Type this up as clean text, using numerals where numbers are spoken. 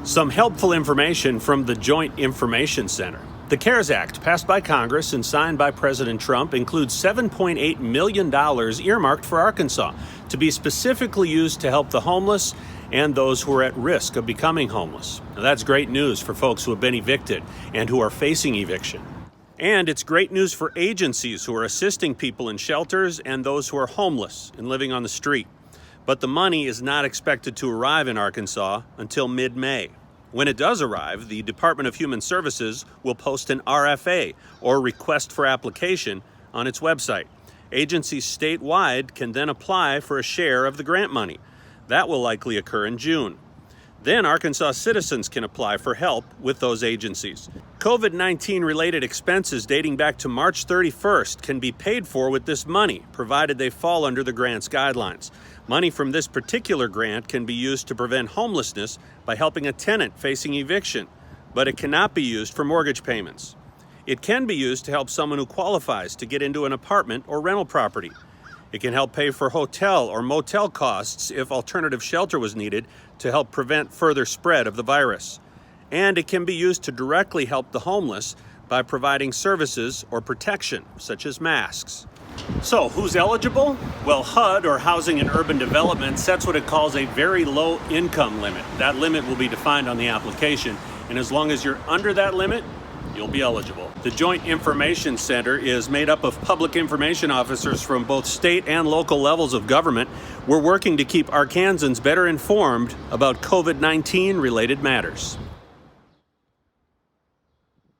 Some helpful information from the Joint Information Center. The CARES Act, passed by Congress and signed by President Trump, includes $7.8 million earmarked for Arkansas to be specifically used to help the homeless and those who are at risk of becoming homeless. Now, that's great news for folks who have been evicted and who are facing eviction. And it's great news for agencies who are assisting people in shelters and those who are homeless and living on the street. But the money is not expected to arrive in Arkansas until mid-May. When it does arrive, the Department of Human Services will post an RFA, or request for application, on its website. Agencies statewide can then apply for a share of the grant money. That will likely occur in June. Then Arkansas citizens can apply for help with those agencies. COVID-19 related expenses dating back to March 31st can be paid for with this money, provided they fall under the grant's guidelines. Money from this particular grant can be used to prevent homelessness by helping a tenant facing eviction, but it cannot be used for mortgage payments. It can be used to help someone who qualifies to get into an apartment or rental property. It can help pay for hotel or motel costs if alternative shelter was needed to help prevent further spread of the virus. And it can be used to directly help the homeless by providing services or protection, such as masks. So, who's eligible? Well, HUD, or Housing and Urban Development, sets what it calls a very low income limit. That limit will be defined on the application, and as long as you're under that limit, you'll be eligible. The Joint Information Center is made up of public information officers from both state and local levels of government. We're working to keep Arkansans better informed about COVID-19 related matters.